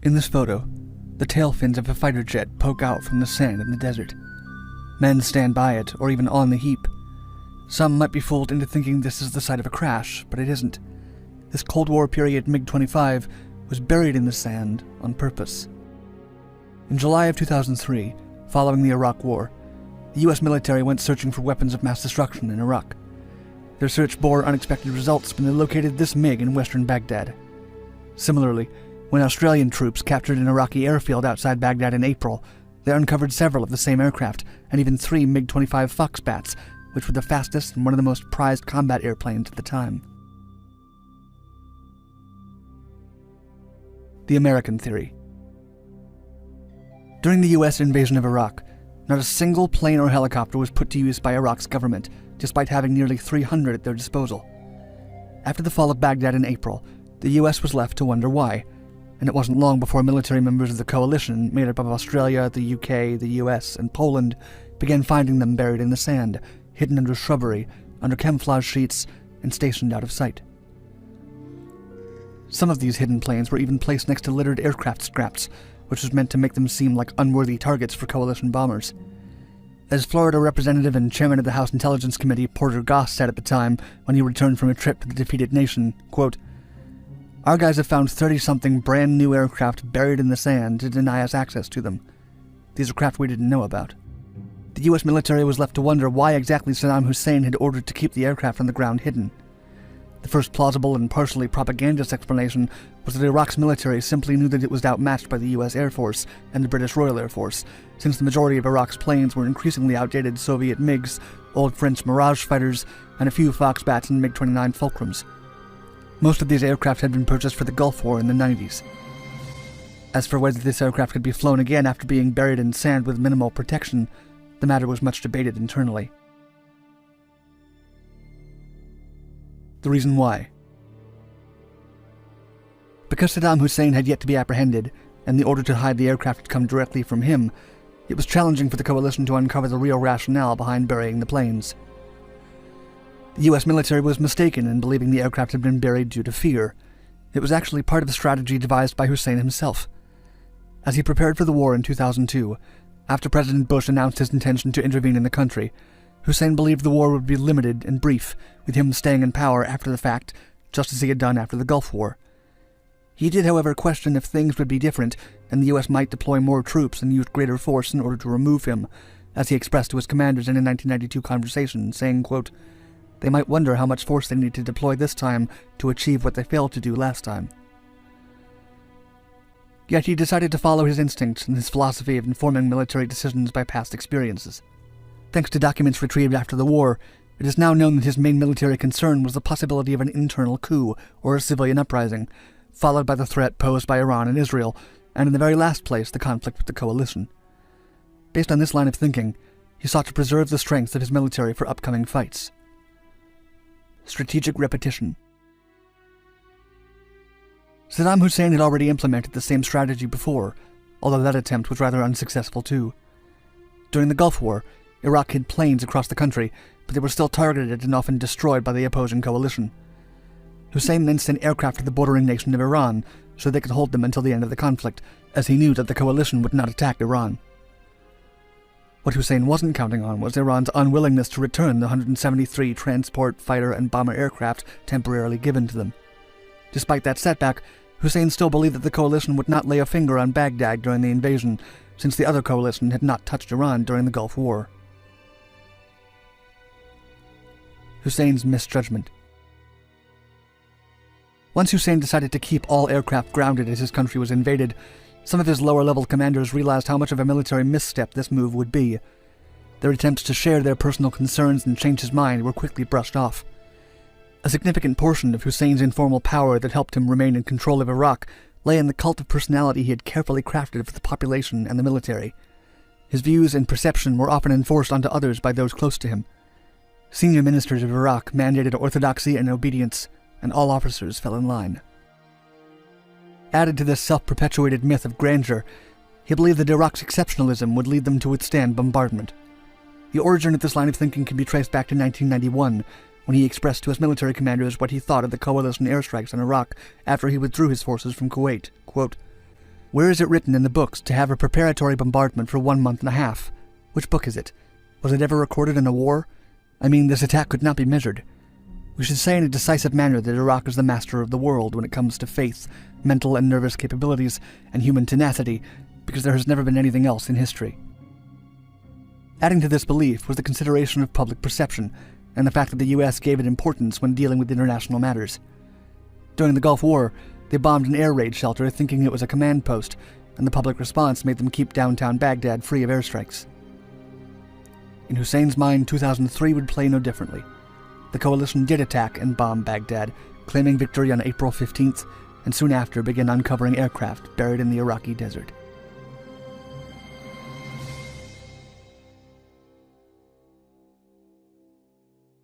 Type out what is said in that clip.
In this photo, the tail fins of a fighter jet poke out from the sand in the desert. Men stand by it, or even on the heap. Some might be fooled into thinking this is the site of a crash, but it isn't. This Cold War period MiG-25 was buried in the sand on purpose. In July of 2003, following the Iraq War, the US military went searching for weapons of mass destruction in Iraq. Their search bore unexpected results when they located this MiG in western Baghdad. Similarly, when Australian troops captured an Iraqi airfield outside Baghdad in April, they uncovered several of the same aircraft, and even 3 MiG-25 Foxbats, which were the fastest and one of the most prized combat airplanes at the time. The American theory. During the US invasion of Iraq, not a single plane or helicopter was put to use by Iraq's government, despite having nearly 300 at their disposal. After the fall of Baghdad in April, the US was left to wonder why, and it wasn't long before military members of the coalition, made up of Australia, the UK, the US, and Poland, began finding them buried in the sand, hidden under shrubbery, under camouflage sheets, and stationed out of sight. Some of these hidden planes were even placed next to littered aircraft scraps, which was meant to make them seem like unworthy targets for coalition bombers. As Florida Representative and Chairman of the House Intelligence Committee Porter Goss said at the time when he returned from a trip to the defeated nation, quote, "Our guys have found 30-something brand new aircraft buried in the sand to deny us access to them. These are craft we didn't know about." The US military was left to wonder why exactly Saddam Hussein had ordered to keep the aircraft on the ground hidden. The first plausible and partially propagandist explanation was that Iraq's military simply knew that it was outmatched by the US Air Force and the British Royal Air Force, since the majority of Iraq's planes were increasingly outdated Soviet MiGs, old French Mirage fighters, and a few Foxbats and MiG-29 Fulcrums. Most of these aircraft had been purchased for the Gulf War in the 90s. As for whether this aircraft could be flown again after being buried in sand with minimal protection, the matter was much debated internally. The reason why. Because Saddam Hussein had yet to be apprehended, and the order to hide the aircraft had come directly from him, it was challenging for the coalition to uncover the real rationale behind burying the planes. The US military was mistaken in believing the aircraft had been buried due to fear. It was actually part of a strategy devised by Hussein himself. As he prepared for the war in 2002, after President Bush announced his intention to intervene in the country, Hussein believed the war would be limited and brief, with him staying in power after the fact, just as he had done after the Gulf War. He did, however, question if things would be different, and the US might deploy more troops and use greater force in order to remove him, as he expressed to his commanders in a 1992 conversation, saying, quote, "They might wonder how much force they need to deploy this time to achieve what they failed to do last time." Yet he decided to follow his instincts and his philosophy of informing military decisions by past experiences. Thanks to documents retrieved after the war, it is now known that his main military concern was the possibility of an internal coup or a civilian uprising, followed by the threat posed by Iran and Israel, and in the very last place, the conflict with the coalition. Based on this line of thinking, he sought to preserve the strength of his military for upcoming fights. Strategic repetition. Saddam Hussein had already implemented the same strategy before, although that attempt was rather unsuccessful too. During the Gulf War, Iraq hid planes across the country, but they were still targeted and often destroyed by the opposing coalition. Hussein then sent aircraft to the bordering nation of Iran so they could hold them until the end of the conflict, as he knew that the coalition would not attack Iran. What Hussein wasn't counting on was Iran's unwillingness to return the 173 transport, fighter, and bomber aircraft temporarily given to them. Despite that setback, Hussein still believed that the coalition would not lay a finger on Baghdad during the invasion, since the other coalition had not touched Iran during the Gulf War. Hussein's misjudgment. Once Hussein decided to keep all aircraft grounded as his country was invaded, some of his lower-level commanders realized how much of a military misstep this move would be. Their attempts to share their personal concerns and change his mind were quickly brushed off. A significant portion of Hussein's informal power that helped him remain in control of Iraq lay in the cult of personality he had carefully crafted for the population and the military. His views and perception were often enforced onto others by those close to him. Senior ministers of Iraq mandated orthodoxy and obedience, and all officers fell in line. Added to this self-perpetuated myth of grandeur, he believed that Iraq's exceptionalism would lead them to withstand bombardment. The origin of this line of thinking can be traced back to 1991, when he expressed to his military commanders what he thought of the coalition airstrikes on Iraq after he withdrew his forces from Kuwait. Quote, Where is it written in the books to have a preparatory bombardment for 1 month and a half? Which book is it? Was it ever recorded in a war? I mean, this attack could not be measured. We should say in a decisive manner that Iraq is the master of the world when it comes to faith, mental and nervous capabilities, and human tenacity, because there has never been anything else in history. Adding to this belief was the consideration of public perception, and the fact that the U.S. gave it importance when dealing with international matters. During the Gulf War, they bombed an air raid shelter thinking it was a command post, and the public response made them keep downtown Baghdad free of airstrikes. In Hussein's mind, 2003 would play no differently. The coalition did attack and bomb Baghdad, claiming victory on April 15th, and soon after began uncovering aircraft buried in the Iraqi desert.